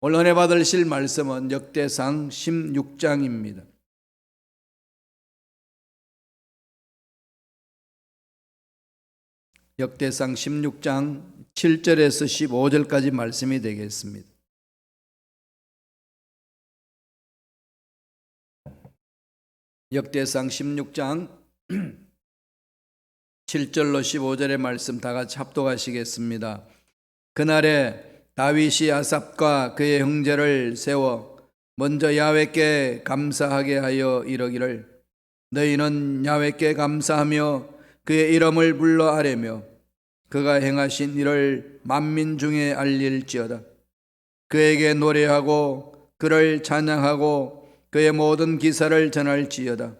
오늘 은혜 받으실 말씀은 역대상 16장입니다. 역대상 16장 7절에서 15절까지 말씀이 되겠습니다. 역대상 16장 7절로 15절의 말씀 다 같이 합독하시겠습니다. 그날에 다윗이 아삽과 그의 형제를 세워 먼저 야훼께 감사하게 하여 이르기를 너희는 야훼께 감사하며 그의 이름을 불러 아뢰며 그가 행하신 일을 만민 중에 알릴지어다. 그에게 노래하고 그를 찬양하고 그의 모든 기사를 전할지어다.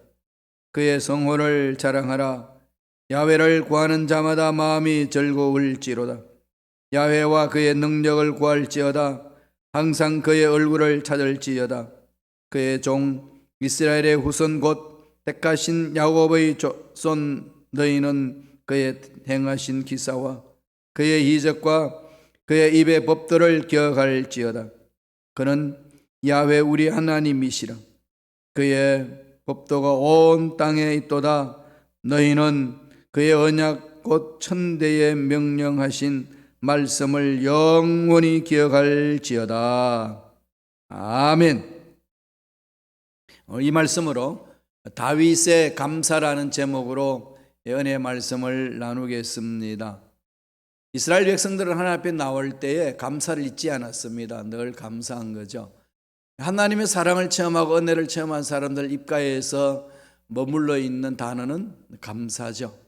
그의 성호를 자랑하라. 야훼를 구하는 자마다 마음이 즐거울지로다. 야훼와 그의 능력을 구할지어다. 항상 그의 얼굴을 찾을지어다. 그의 종 이스라엘의 후손 곧 택하신 야곱의 조손 너희는 그의 행하신 기사와 그의 이적과 그의 입의 법도를 기억할지어다. 그는 야훼 우리 하나님이시라. 그의 법도가 온 땅에 있도다. 너희는 그의 언약 곧 천대에 명령하신 말씀을 영원히 기억할지어다. 아멘. 이 말씀으로 다윗의 감사라는 제목으로 은혜의 말씀을 나누겠습니다. 이스라엘 백성들은 하나님 앞에 나올 때에 감사를 잊지 않았습니다. 늘 감사한 거죠. 하나님의 사랑을 체험하고 은혜를 체험한 사람들 입가에서 머물러 있는 단어는 감사죠.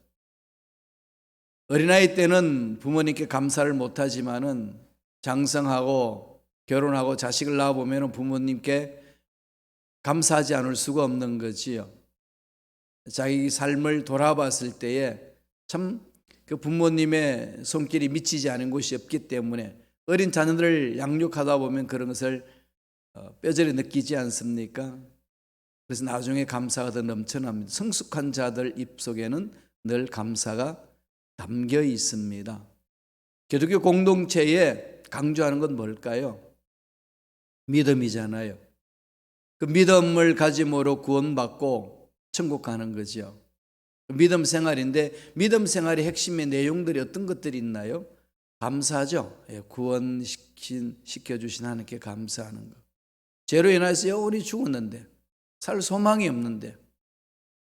어린아이 때는 부모님께 감사를 못하지만은 장성하고 결혼하고 자식을 낳아보면 부모님께 감사하지 않을 수가 없는 거지요. 자기 삶을 돌아봤을 때에 참 그 부모님의 손길이 미치지 않은 곳이 없기 때문에 어린 자녀들을 양육하다 보면 그런 것을 뼈저리 느끼지 않습니까? 그래서 나중에 감사가 더 넘쳐납니다. 성숙한 자들 입속에는 늘 감사가 담겨 있습니다. 기독교 공동체에 강조하는 건 뭘까요? 믿음이잖아요. 그 믿음을 가짐으로 구원받고 천국 가는 거죠. 믿음 생활인데 믿음 생활의 핵심의 내용들이 어떤 것들이 있나요? 감사죠. 구원시켜주신 하나님께 감사하는 것. 죄로 인해서 영원히 죽었는데 살 소망이 없는데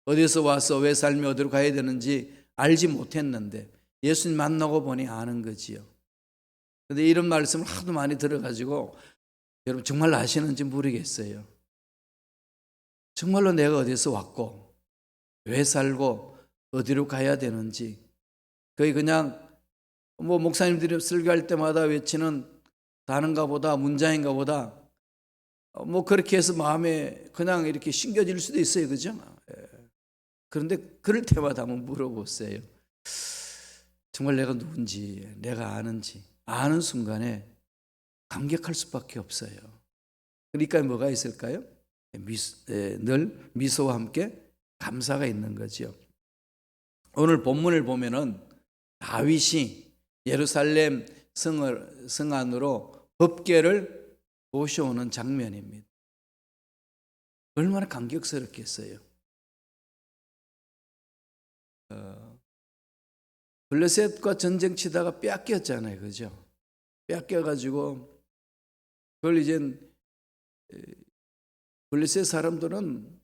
어디서 와서 왜 살며 어디로 가야 되는지 알지 못했는데 예수님 만나고 보니 아는 거지요. 그런데 이런 말씀을 하도 많이 들어가지고 여러분 정말 아시는지 모르겠어요. 정말로 내가 어디서 왔고 왜 살고 어디로 가야 되는지 거의 그냥 목사님들이 설교할 때마다 외치는 단어인가 보다 문장인가 보다 그렇게 해서 마음에 그냥 이렇게 심겨질 수도 있어요. 그죠? 그런데 그럴 때마다 한번 물어보세요. 정말 내가 누군지 내가 아는지 아는 순간에 감격할 수밖에 없어요. 그러니까 뭐가 있을까요? 늘 미소와 함께 감사가 있는 거죠. 오늘 본문을 보면은 다윗이 예루살렘 성 안으로 법궤를 모셔오는 장면입니다. 얼마나 감격스럽겠어요. 블레셋과 전쟁 치다가 빼앗겼잖아요. 그죠? 빼앗겨가지고 그걸 이제 블레셋 사람들은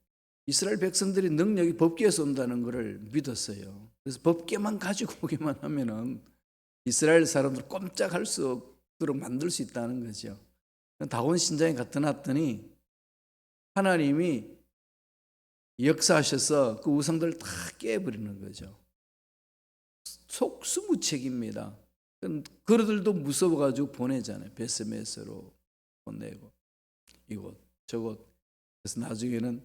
이스라엘 백성들이 능력이 법궤에서 온다는 것을 믿었어요. 그래서 법궤만 가지고 오기만 하면은 이스라엘 사람들 꼼짝할 수 없도록 만들 수 있다는 거죠. 다곤 신장에 갖다 놨더니 하나님이 역사하셔서 그 우상들을 다 깨버리는 거죠. 속수무책입니다. 그들도 무서워가지고 보내잖아요. 베스메스로 보내고 이곳 저곳. 그래서 나중에는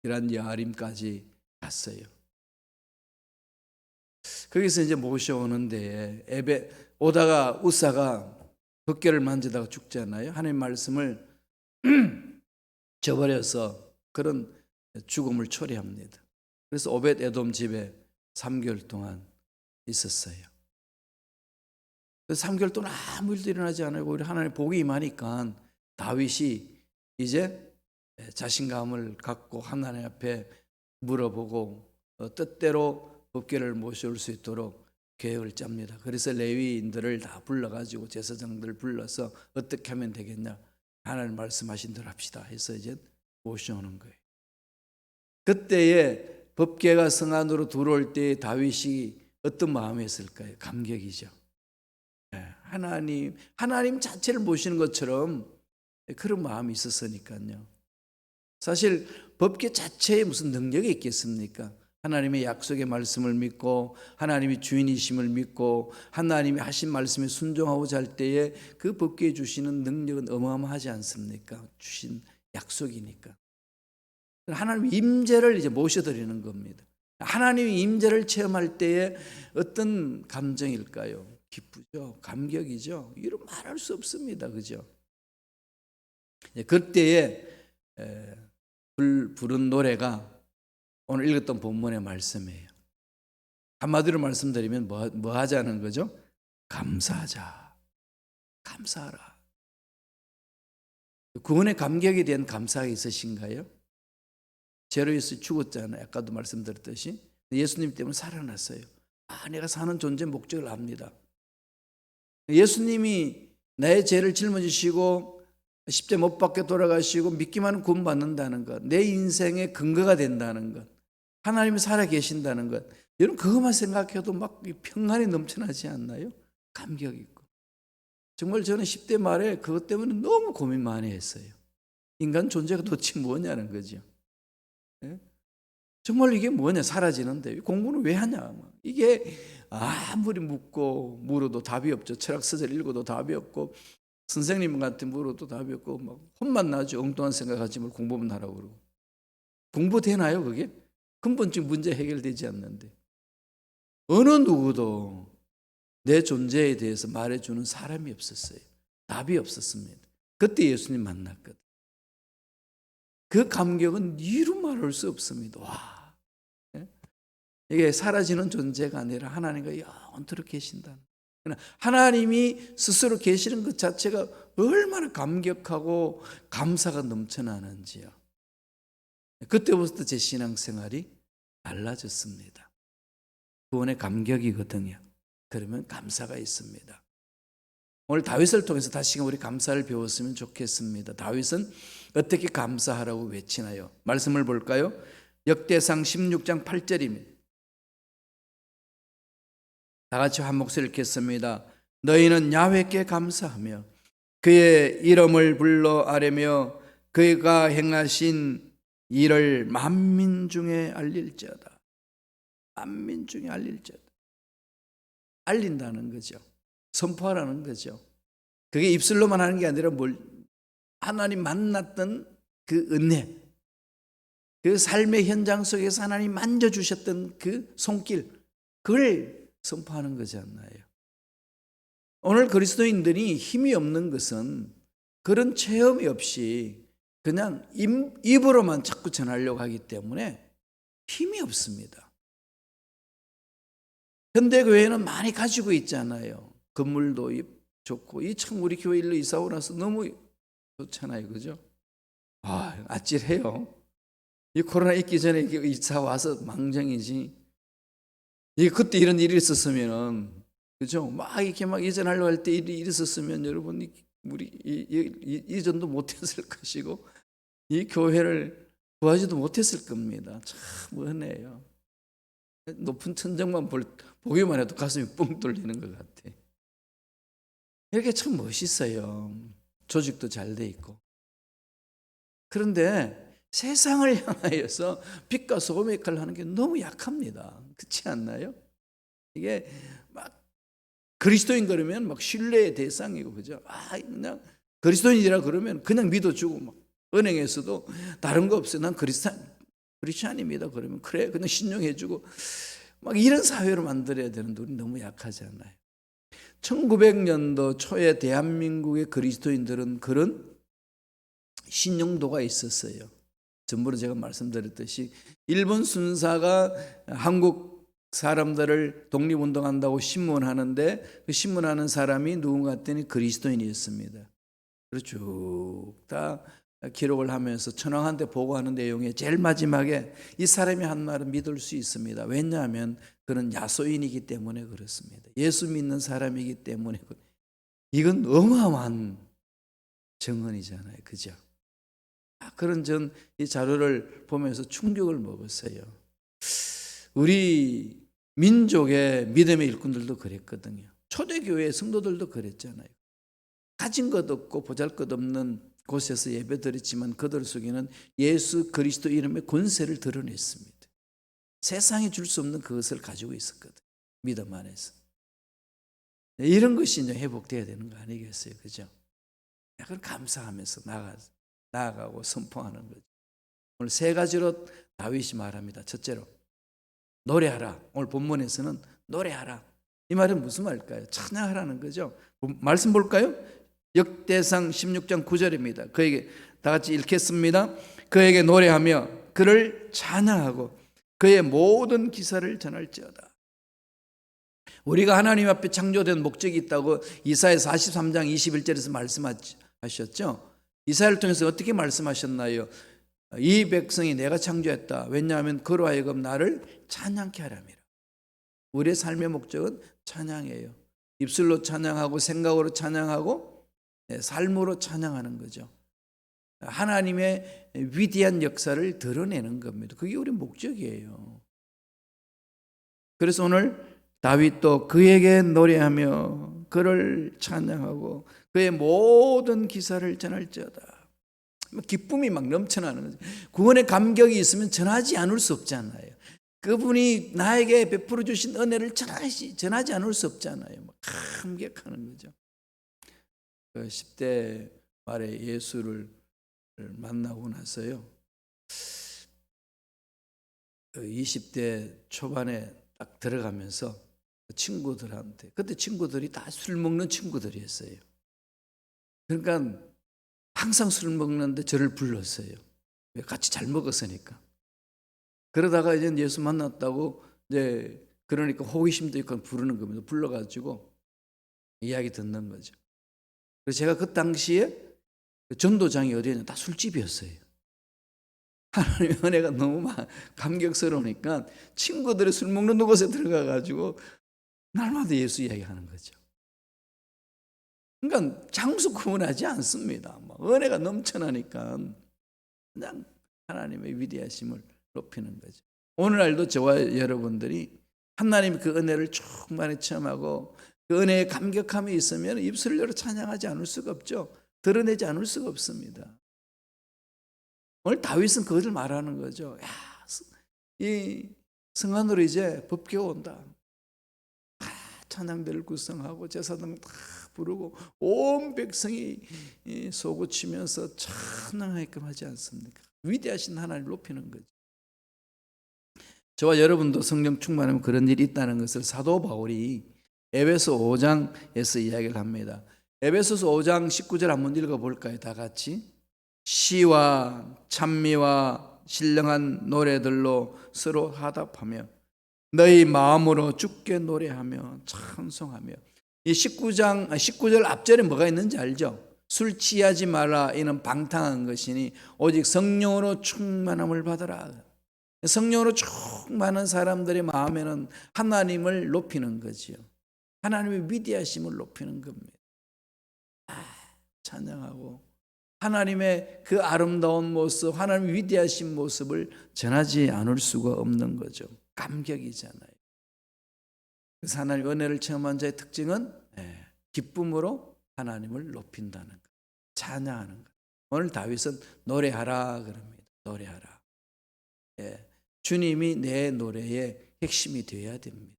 이란 야림까지 갔어요. 거기서 이제 모셔오는데 오다가 우사가 법궤를 만지다가 죽잖아요. 하나님 말씀을 저버려서 그런 죽음을 초래합니다. 그래서 오벳 에돔 집에 3개월 동안 있었어요. 그래서 3개월 동안 아무 일도 일어나지 않고 우리 하나님 복이 임하니까 다윗이 이제 자신감을 갖고 하나님 앞에 물어보고 뜻대로 법궤를 모셔올 수 있도록 계획을 짭니다. 그래서 레위인들을 다 불러가지고 제사장들을 불러서 어떻게 하면 되겠냐, 하나님 말씀하신 대로 합시다 해서 이제 모셔오는 거예요. 그때에 법궤가 성 안으로 들어올 때 다윗이 어떤 마음이었을까요? 감격이죠. 하나님 자체를 모시는 것처럼 그런 마음이 있었으니까요. 사실 법궤 자체에 무슨 능력이 있겠습니까? 하나님의 약속의 말씀을 믿고 하나님이 주인이심을 믿고 하나님이 하신 말씀에 순종하고자 할 때에 그 법궤에 주시는 능력은 어마어마하지 않습니까? 주신 약속이니까. 하나님의 임재를 이제 모셔드리는 겁니다. 하나님의 임재를 체험할 때에 어떤 감정일까요? 기쁘죠. 감격이죠. 이런 말할 수 없습니다. 그죠? 그때에 부른 노래가 오늘 읽었던 본문의 말씀이에요. 한마디로 말씀드리면 뭐 하자는 거죠? 감사하자. 감사하라. 구원의 감격에 대한 감사가 있으신가요? 죄로 인해서 죽었잖아요. 아까도 말씀드렸듯이. 예수님 때문에 살아났어요. 내가 사는 존재 목적을 압니다. 예수님이 나의 죄를 짊어지시고 십자가 못 박혀 돌아가시고 믿기만 하면 구원 받는다는 것, 내 인생의 근거가 된다는 것, 하나님이 살아 계신다는 것, 여러분 그것만 생각해도 막 평안이 넘쳐나지 않나요? 감격 있고. 정말 저는 10대 말에 그것 때문에 너무 고민 많이 했어요. 인간 존재가 도대체 뭐냐는 거죠. 정말 이게 뭐냐, 사라지는데 공부는 왜 하냐. 이게 아무리 묻고 물어도 답이 없죠. 철학 서적 읽어도 답이 없고 선생님한테 물어도 답이 없고 막 혼만 나죠. 엉뚱한 생각하지 말고 공부만 하라고 그러고. 공부되나요 그게? 근본적 문제 해결되지 않는데 어느 누구도 내 존재에 대해서 말해주는 사람이 없었어요. 답이 없었습니다. 그때 예수님 만났거든. 그 감격은 이루 말할 수 없습니다. 와, 이게 사라지는 존재가 아니라 하나님과 영원토록 계신다. 하나님이 스스로 계시는 것 자체가 얼마나 감격하고 감사가 넘쳐나는지요. 그때부터 제 신앙생활이 달라졌습니다. 구원의 감격이거든요. 그러면 감사가 있습니다. 오늘 다윗을 통해서 다시금 우리 감사를 배웠으면 좋겠습니다. 다윗은 어떻게 감사하라고 외치나요? 말씀을 볼까요? 역대상 16장 8절입니다. 다 같이 한 목소리 읽겠습니다. 너희는 야훼께 감사하며 그의 이름을 불러 아뢰며 그가 행하신 일을 만민 중에 알릴지어다. 만민 중에 알릴지어다. 알린다는 거죠. 선포하라는 거죠. 그게 입술로만 하는 게 아니라 하나님 만났던 그 은혜, 그 삶의 현장 속에서 하나님 만져주셨던 그 손길, 그걸 선포하는 거지 않나요? 오늘 그리스도인들이 힘이 없는 것은 그런 체험이 없이 그냥 입으로만 자꾸 전하려고 하기 때문에 힘이 없습니다. 현대교회는 많이 가지고 있잖아요. 건물도 좋고, 참 우리 교회 일로 이사 오고 나서 너무 좋잖아요. 그죠? 아찔해요. 이 코로나 있기 전에 이사 와서 망정이지. 그때 이런 일이 있었으면은, 그죠? 막 이렇게 막 이전하려고 할 때 일이 있었으면 여러분, 우리 이전도 못했을 것이고, 이 교회를 구하지도 못했을 겁니다. 참 은혜예요. 높은 천정만 보기만 해도 가슴이 뻥 뚫리는 것 같아. 이렇게 참 멋있어요. 조직도 잘 돼 있고. 그런데 세상을 향하여서 빛과 소금의 역할을 하는 게 너무 약합니다. 그렇지 않나요? 이게 막 그리스도인 그러면 막 신뢰의 대상이고, 그죠? 그냥 그리스도인이라 그러면 그냥 믿어주고, 막 은행에서도 다른 거 없어요. 난 크리스찬입니다. 그러면 그래, 그냥 신용해주고, 막 이런 사회로 만들어야 되는데 우리 너무 약하잖아요. 1900년도 초에 대한민국의 그리스도인들은 그런 신용도가 있었어요. 전부로 제가 말씀드렸듯이 일본 순사가 한국 사람들을 독립운동한다고 신문하는데 그 신문하는 사람이 누군가 했더니 그리스도인이었습니다. 쭉 다 기록을 하면서 천황한테 보고하는 내용의 제일 마지막에 이 사람이 한 말은 믿을 수 있습니다. 왜냐하면 그는 야소인이기 때문에 그렇습니다. 예수 믿는 사람이기 때문에. 이건 어마어마한 증언이잖아요. 그죠? 그런 전 이 자료를 보면서 충격을 먹었어요. 우리 민족의 믿음의 일꾼들도 그랬거든요. 초대교회 성도들도 그랬잖아요. 가진 것 없고 보잘것없는 곳에서 예배드렸지만 그들 속에는 예수 그리스도 이름의 권세를 드러냈습니다. 세상에 줄 수 없는 그것을 가지고 있었거든요. 믿음 안에서. 이런 것이 이제 회복돼야 되는 거 아니겠어요? 그죠? 그걸 감사하면서 나아가고 선포하는 거죠. 오늘 세 가지로 다윗이 말합니다. 첫째로 노래하라. 오늘 본문에서는 노래하라. 이 말은 무슨 말일까요? 찬양하라는 거죠. 말씀 볼까요? 역대상 16장 9절입니다. 그에게 다 같이 읽겠습니다. 그에게 노래하며 그를 찬양하고 그의 모든 기사를 전할지어다. 우리가 하나님 앞에 창조된 목적이 있다고 이사야 43장 21절에서 말씀하셨죠. 이사야를 통해서 어떻게 말씀하셨나요? 이 백성이 내가 창조했다. 왜냐하면 그로 하여금 나를 찬양케 하람이라. 우리의 삶의 목적은 찬양이에요. 입술로 찬양하고 생각으로 찬양하고 삶으로 찬양하는 거죠. 하나님의 위대한 역사를 드러내는 겁니다. 그게 우리 목적이에요. 그래서 오늘 다윗도 그에게 노래하며 그를 찬양하고 그의 모든 기사를 전할지어다. 기쁨이 막 넘쳐나는 거죠. 구원의 감격이 있으면 전하지 않을 수 없잖아요. 그분이 나에게 베풀어 주신 은혜를 전하지 않을 수 없잖아요. 감격하는 거죠. 10대 말에 예수를 만나고 나서요, 20대 초반에 딱 들어가면서 친구들한테, 그때 친구들이 다 술 먹는 친구들이었어요. 그러니까 항상 술 먹는데 저를 불렀어요. 같이 잘 먹었으니까. 그러다가 이제 예수 만났다고 이제 그러니까 호기심도 있고 부르는 겁니다. 불러가지고 이야기 듣는 거죠. 그래서 제가 그 당시에 전도장이 어디였냐, 다 술집이었어요. 하나님의 은혜가 너무 감격스러우니까 친구들이 술 먹는 곳에 들어가가지고 날마다 예수 이야기하는 거죠. 그러니까 장소 구분하지 않습니다. 은혜가 넘쳐나니까 그냥 하나님의 위대하심을 높이는 거죠. 오늘날도 저와 여러분들이 하나님의 그 은혜를 충만히 체험하고 그 은혜에 감격함이 있으면 입술을 열어 찬양하지 않을 수가 없죠. 드러내지 않을 수가 없습니다. 오늘 다윗은 그것을 말하는 거죠. 야, 이 성안으로 이제 법궤가 온다. 찬양대를 구성하고 제사장 다 부르고 온 백성이 솟구치면서 찬양하게끔 하지 않습니까? 위대하신 하나님을 높이는 거죠. 저와 여러분도 성령 충만하면 그런 일이 있다는 것을 사도 바울이 에베소 5장에서 이야기를 합니다. 에베소서 5장 19절 한번 읽어볼까요? 다 같이. 시와 찬미와 신령한 노래들로 서로 화답하며 너희 마음으로 주께 노래하며 찬송하며. 이 19절 앞절에 뭐가 있는지 알죠? 술 취하지 마라. 이는 방탕한 것이니 오직 성령으로 충만함을 받으라. 성령으로 충만한 사람들의 마음에는 하나님을 높이는 거지요. 하나님의 위대하심을 높이는 겁니다. 찬양하고 하나님의 그 아름다운 모습, 하나님의 위대하신 모습을 전하지 않을 수가 없는 거죠. 감격이잖아요. 그래서 하나님의 은혜를 체험한 자의 특징은 기쁨으로 하나님을 높인다는 것, 찬양하는 것. 오늘 다윗은 노래하라 그럽니다. 노래하라. 주님이 내 노래의 핵심이 되어야 됩니다.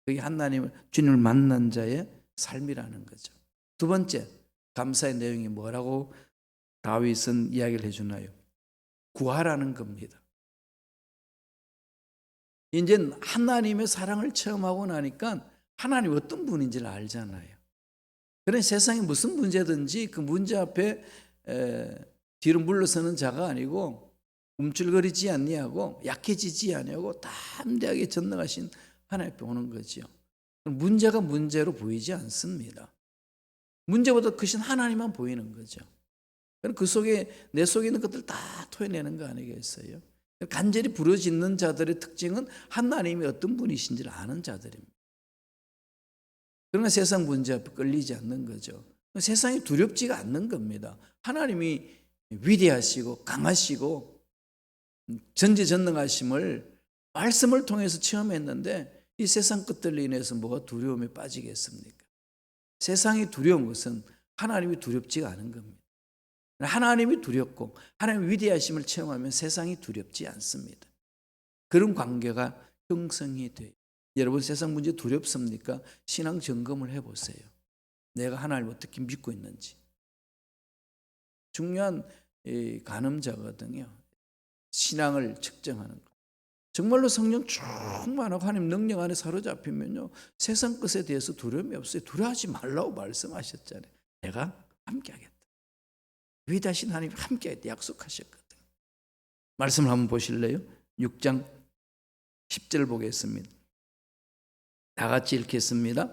그게 하나님을, 주님을 만난 자의 삶이라는 거죠. 두 번째, 감사의 내용이 뭐라고 다윗은 이야기를 해주나요? 구하라는 겁니다. 이제 하나님의 사랑을 체험하고 나니까 하나님이 어떤 분인지를 알잖아요. 그런 세상에 무슨 문제든지 그 문제 앞에 뒤로 물러서는 자가 아니고 움찔거리지 아니하고 약해지지 아니하고 담대하게 전능하신 하나님 앞에 오는 거죠. 문제가 문제로 보이지 않습니다. 문제보다 크신 하나님만 보이는 거죠. 그 속에 내 속에 있는 것들 다 토해내는 거 아니겠어요? 간절히 부르짖는 자들의 특징은 하나님이 어떤 분이신지를 아는 자들입니다. 그러나 세상 문제 앞에 끌리지 않는 거죠. 세상이 두렵지가 않는 겁니다. 하나님이 위대하시고 강하시고 전지전능하심을 말씀을 통해서 체험했는데 이 세상 것들로 인해서 뭐가 두려움에 빠지겠습니까? 세상이 두려운 것은 하나님이 두렵지가 않은 겁니다. 하나님이 두렵고 하나님의 위대하심을 체험하면 세상이 두렵지 않습니다. 그런 관계가 형성이 돼요. 여러분 세상 문제 두렵습니까? 신앙 점검을 해보세요. 내가 하나님을 어떻게 믿고 있는지. 중요한 간음자거든요. 신앙을 측정하는 거. 정말로 성령 충만하고 하나님 능력 안에 사로잡히면요, 세상 것에 대해서 두려움이 없어요. 두려워하지 말라고 말씀하셨잖아요. 내가 함께하겠다. 위대하신 하나님이 함께하겠다 약속하셨거든요. 말씀을 한번 보실래요? 6장 10절 보겠습니다. 다 같이 읽겠습니다.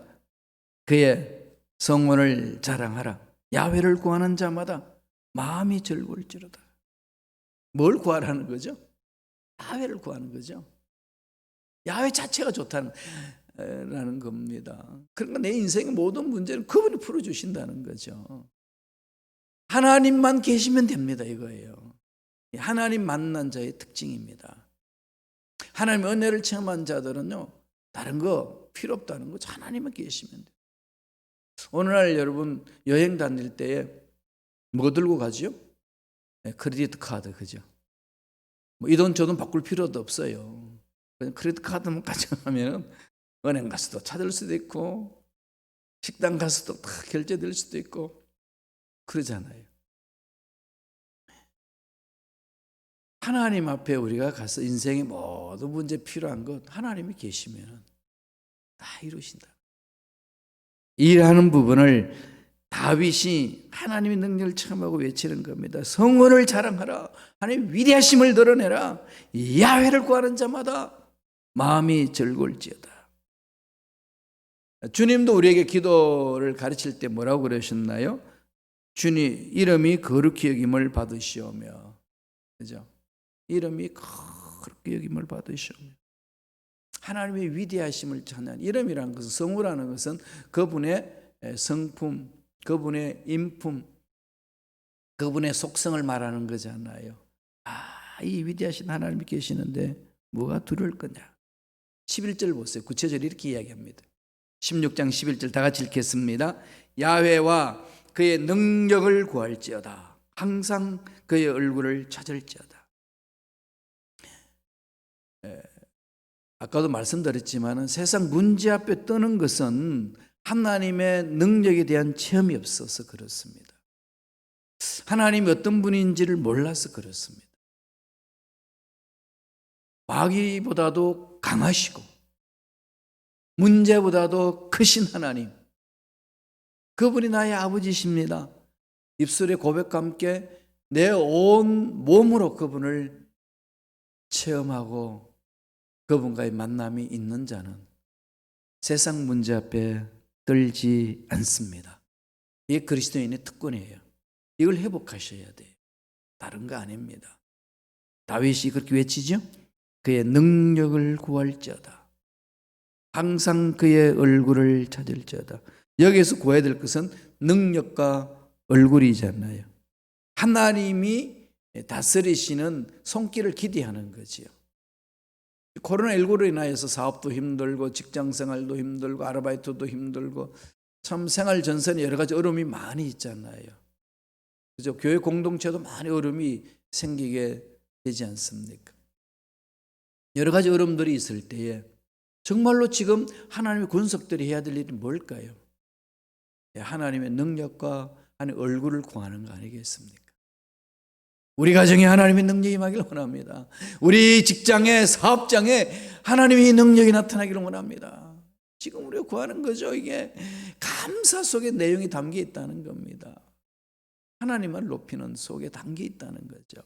그의 성원을 자랑하라. 야훼를 구하는 자마다 마음이 즐거울지로다. 뭘 구하라는 거죠? 야훼를 구하는 거죠. 야훼 자체가 좋다는 겁니다. 그러니까 내 인생의 모든 문제는 그분이 풀어주신다는 거죠. 하나님만 계시면 됩니다. 이거예요. 하나님 만난 자의 특징입니다. 하나님 은혜를 체험한 자들은요, 다른 거 필요 없다는 거죠. 하나님만 계시면 돼요. 오늘날 여러분 여행 다닐 때에 뭐 들고 가죠? 크레디트 카드, 그죠? 이 돈 저 돈 바꿀 필요도 없어요. 그냥 크레디트 카드만 가져가면 은행 가서도 찾을 수도 있고 식당 가서도 다 결제될 수도 있고 그러잖아요. 하나님 앞에 우리가 가서 인생의 모든 문제 필요한 것 하나님이 계시면 다 이루신다. 일하는 부분을 다윗이 하나님의 능력을 체험하고 외치는 겁니다. 성원을 자랑하라. 하나님의 위대하심을 드러내라. 야훼를 구하는 자마다 마음이 즐거울지어다. 주님도 우리에게 기도를 가르칠 때 뭐라고 그러셨나요? 주님 이름이 거룩히 여김을 받으시오며, 그죠? 이름이 거룩히 여김을 받으시오며. 하나님의 위대하심을 찬양. 이름이라는 것은, 성우라는 것은 그분의 성품, 그분의 인품, 그분의 속성을 말하는 거잖아요. 이 위대하신 하나님이 계시는데 뭐가 두려울 거냐. 11절 보세요. 구체적으로 이렇게 이야기합니다. 16장 11절 다 같이 읽겠습니다. 야훼와 그의 능력을 구할지어다. 항상 그의 얼굴을 찾을지어다. 아까도 말씀드렸지만 세상 문제 앞에 뜨는 것은 하나님의 능력에 대한 체험이 없어서 그렇습니다. 하나님이 어떤 분인지를 몰라서 그렇습니다. 마귀보다도 강하시고 문제보다도 크신 하나님, 그분이 나의 아버지십니다. 입술의 고백과 함께 내 온 몸으로 그분을 체험하고 그분과의 만남이 있는 자는 세상 문제 앞에 떨지 않습니다. 이게 그리스도인의 특권이에요. 이걸 회복하셔야 돼요. 다른 거 아닙니다. 다윗이 그렇게 외치죠? 그의 능력을 구할지어다. 항상 그의 얼굴을 찾을지어다. 여기에서 구해야 될 것은 능력과 얼굴이잖아요. 하나님이 다스리시는 손길을 기대하는 거지요. 코로나19로 인하여서 사업도 힘들고 직장생활도 힘들고 아르바이트도 힘들고 참 생활 전선에 여러 가지 어려움이 많이 있잖아요. 그죠? 교회 공동체도 많이 어려움이 생기게 되지 않습니까? 여러 가지 어려움들이 있을 때에 정말로 지금 하나님의 권속들이 해야 될 일이 뭘까요? 하나님의 능력과 하나님의 얼굴을 구하는 거 아니겠습니까? 우리 가정에 하나님의 능력이 임하기를 원합니다. 우리 직장에, 사업장에 하나님의 능력이 나타나기를 원합니다. 지금 우리가 구하는 거죠. 이게 감사 속에 내용이 담겨 있다는 겁니다. 하나님을 높이는 속에 담겨 있다는 거죠.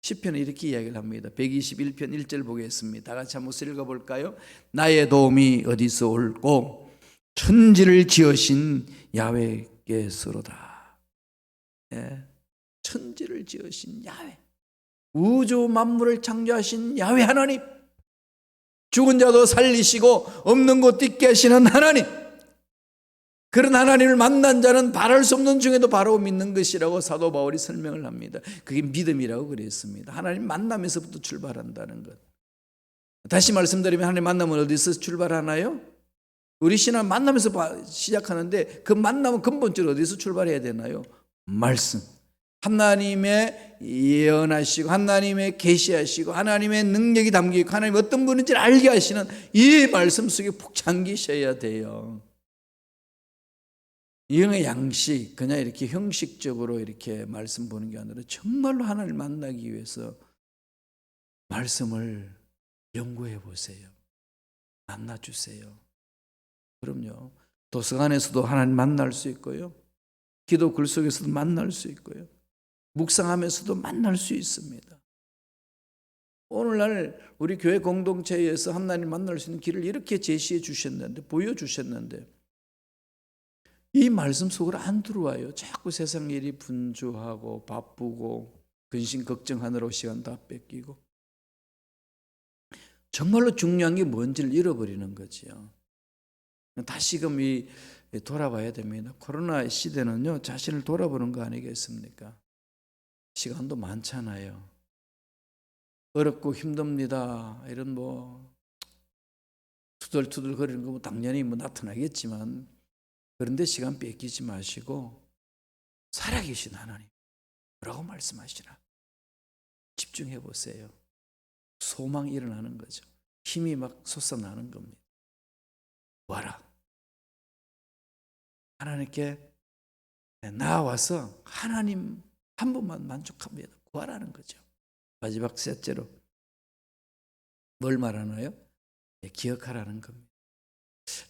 시편은 이렇게 이야기를 합니다. 121편 1절 보겠습니다. 다 같이 한번 읽어볼까요? 나의 도움이 어디서 올고 천지를 지으신 야훼 주께서로다. 예. 천지를 지으신 야훼, 우주 만물을 창조하신 야훼 하나님, 죽은 자도 살리시고 없는 곳 있게 하시는 하나님, 그런 하나님을 만난 자는 바랄 수 없는 중에도 바라고 믿는 것이라고 사도 바울이 설명을 합니다. 그게 믿음이라고 그랬습니다. 하나님 만남에서부터 출발한다는 것. 다시 말씀드리면 하나님 만남은 어디서 출발하나요? 우리 신앙 만남에서 시작하는데 그 만남은 근본적으로 어디서 출발해야 되나요? 말씀. 하나님의 예언하시고 하나님의 계시하시고 하나님의 능력이 담기고 하나님 어떤 분인지를 알게 하시는 이 말씀 속에 푹 잠기셔야 돼요. 이형의 양식, 그냥 이렇게 형식적으로 이렇게 말씀 보는 게 아니라 정말로 하나님을 만나기 위해서 말씀을 연구해 보세요. 만나주세요. 그럼요. 도서관에서도 하나님 만날 수 있고요. 기도 글 속에서도 만날 수 있고요. 묵상하면서도 만날 수 있습니다. 오늘날 우리 교회 공동체에서 하나님 만날 수 있는 길을 이렇게 제시해 주셨는데, 보여주셨는데 이 말씀 속으로 안 들어와요. 자꾸 세상 일이 분주하고 바쁘고 근심 걱정하느라고 시간 다 뺏기고 정말로 중요한 게 뭔지를 잃어버리는 거죠. 다시금 돌아봐야 됩니다. 코로나 시대는요, 자신을 돌아보는 거 아니겠습니까? 시간도 많잖아요. 어렵고 힘듭니다. 이런 투덜투덜 거리는 거 당연히 나타나겠지만, 그런데 시간 뺏기지 마시고 살아계신 하나님 뭐라고 말씀하시나 집중해 보세요. 소망이 일어나는 거죠. 힘이 막 솟아나는 겁니다. 와라. 하나님께 나와서 하나님 한 분만 만족합니다. 구하라는 거죠. 마지막 셋째로 뭘 말하나요? 기억하라는 겁니다.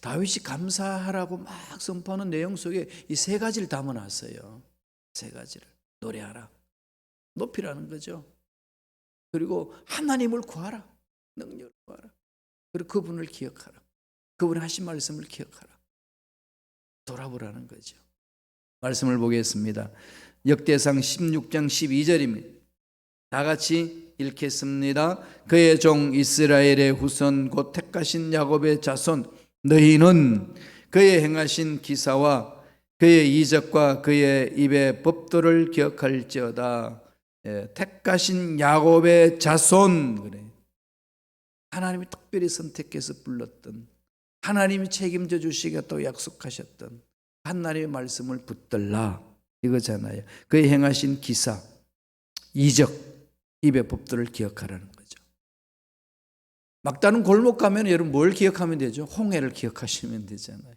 다윗이 감사하라고 막 선포하는 내용 속에 이 세 가지를 담아놨어요. 세 가지를. 노래하라, 높이라는 거죠. 그리고 하나님을 구하라, 능력을 구하라. 그리고 그분을 기억하라. 그분이 하신 말씀을 기억하라. 돌아보라는 거죠. 말씀을 보겠습니다. 역대상 16장 12절입니다. 다 같이 읽겠습니다. 그의 종 이스라엘의 후손 곧 택하신 야곱의 자손 너희는 그의 행하신 기사와 그의 이적과 그의 입의 법도를 기억할지어다. 택하신 야곱의 자손, 그래. 하나님이 특별히 선택해서 불렀던, 하나님이 책임져 주시겠다고 약속하셨던 하나님의 말씀을 붙들라 이거잖아요. 그의 행하신 기사, 이적, 입의 법도를 기억하라는 거죠. 막다른 골목 가면 여러분 뭘 기억하면 되죠? 홍해를 기억하시면 되잖아요.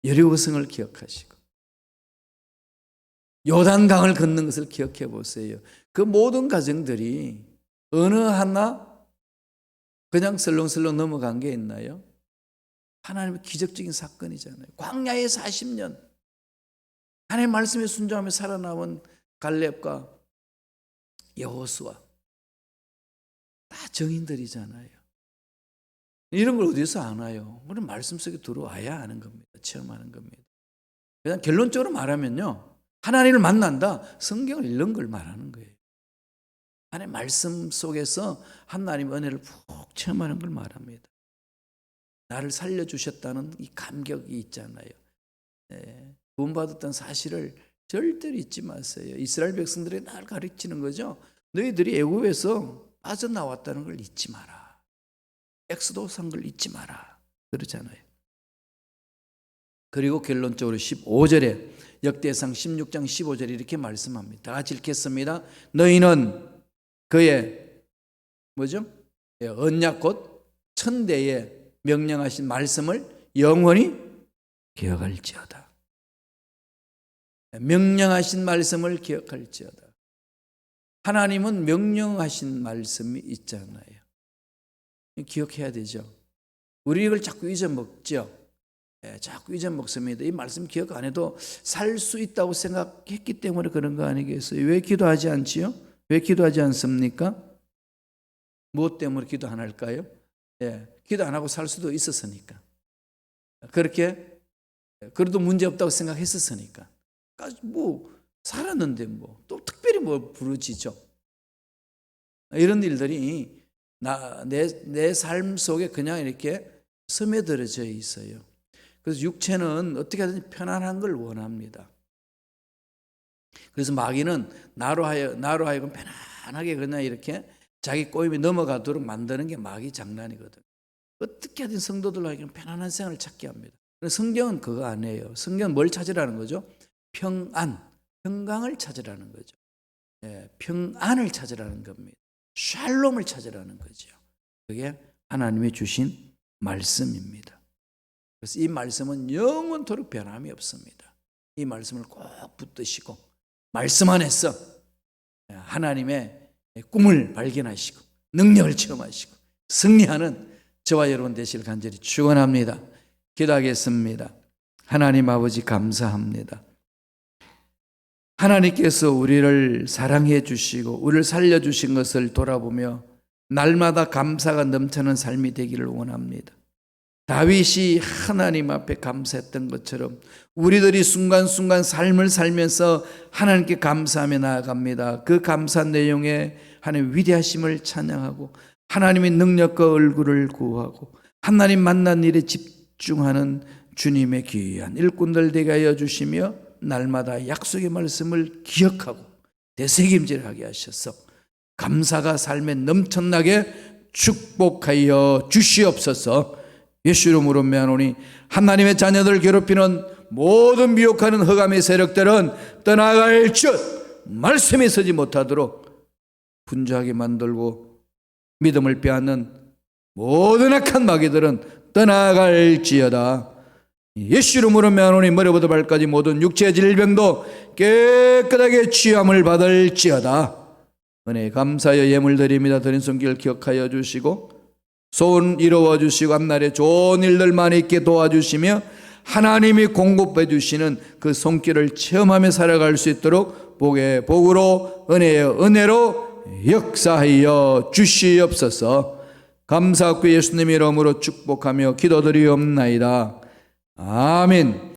여리고성을 기억하시고 요단강을 걷는 것을 기억해 보세요. 그 모든 과정들이 어느 하나 그냥 설렁설렁 넘어간 게 있나요? 하나님의 기적적인 사건이잖아요. 광야의 40년 하나님의 말씀에 순종하며 살아남은 갈렙과 여호수아 다 정인들이잖아요. 이런 걸 어디서 아나요? 그럼 말씀 속에 들어와야 아는 겁니다. 체험하는 겁니다. 그냥 결론적으로 말하면요, 하나님을 만난다, 성경을 읽는 걸 말하는 거예요. 하나님의 말씀 속에서 하나님의 은혜를 푹 체험하는 걸 말합니다. 나를 살려주셨다는 이 감격이 있잖아요. 구원받았다는 사실을 절대로 잊지 마세요. 이스라엘 백성들이 날 가르치는 거죠. 너희들이 애굽에서 빠져나왔다는 걸 잊지 마라. 엑소도스 한 걸 잊지 마라. 그러잖아요. 그리고 결론적으로 15절에 역대상 16장 15절에 이렇게 말씀합니다. 다 같이 읽겠습니다. 너희는 그의 언약 곧 천대에 명령하신 말씀을 영원히 기억할지어다. 명령하신 말씀을 기억할지어다. 하나님은 명령하신 말씀이 있잖아요. 기억해야 되죠. 우리 이걸 자꾸 잊어먹죠. 자꾸 잊어먹습니다. 이 말씀 기억 안 해도 살 수 있다고 생각했기 때문에 그런 거 아니겠어요? 왜 기도하지 않지요? 왜 기도하지 않습니까? 무엇 때문에 기도 안 할까요? 기도 안 하고 살 수도 있었으니까. 그렇게 그래도 문제 없다고 생각했었으니까. 뭐 살았는데 뭐 또 특별히 뭐 부르짖죠. 이런 일들이 내 삶 속에 그냥 이렇게 스며들어져 있어요. 그래서 육체는 어떻게 하든지 편안한 걸 원합니다. 그래서 마귀는 나로 하여금 편안하게 그냥 이렇게 자기 꼬임에 넘어가도록 만드는 게 마귀 장난이거든. 어떻게 하든 성도들로 하여금 편안한 생활을 찾게 합니다. 성경은 그거 아니에요. 성경은 뭘 찾으라는 거죠? 평강을 찾으라는 거죠. 평안을 찾으라는 겁니다. 샬롬을 찾으라는 거죠. 그게 하나님이 주신 말씀입니다. 그래서 이 말씀은 영원토록 변함이 없습니다. 이 말씀을 꼭 붙드시고 말씀 안에서 하나님의 꿈을 발견하시고 능력을 체험하시고 승리하는 저와 여러분 되시길 간절히 축원합니다. 기도하겠습니다. 하나님 아버지 감사합니다. 하나님께서 우리를 사랑해 주시고 우리를 살려주신 것을 돌아보며 날마다 감사가 넘치는 삶이 되기를 원합니다. 다윗이 하나님 앞에 감사했던 것처럼 우리들이 순간순간 삶을 살면서 하나님께 감사하며 나아갑니다. 그 감사 내용에 하나님의 위대하심을 찬양하고 하나님의 능력과 얼굴을 구하고 하나님 만난 일에 집중하는 주님의 귀한 일꾼들 되게 하여 주시며 날마다 약속의 말씀을 기억하고 되새김질하게 하셔서 감사가 삶에 넘쳐나게 축복하여 주시옵소서. 예수 이름으로 명하노니 하나님의 자녀들 괴롭히는 모든 미혹하는 흑암의 세력들은 떠나갈지어다. 말씀에 서지 못하도록 분주하게 만들고 믿음을 빼앗는 모든 악한 마귀들은 떠나갈지어다. 예수 이름으로 명하노니 머리부터 발까지 모든 육체 질병도 깨끗하게 치유함을 받을지어다. 은혜 감사하여 예물 드립니다. 드린 손길 기억하여 주시고 소원 이루어 주시고 앞날에 좋은 일들 많이 있게 도와주시며 하나님이 공급해 주시는 그 손길을 체험하며 살아갈 수 있도록 복의 복으로 은혜의 은혜로 역사하여 주시옵소서. 감사하고 예수님 이름으로 축복하며 기도드리옵나이다. 아멘.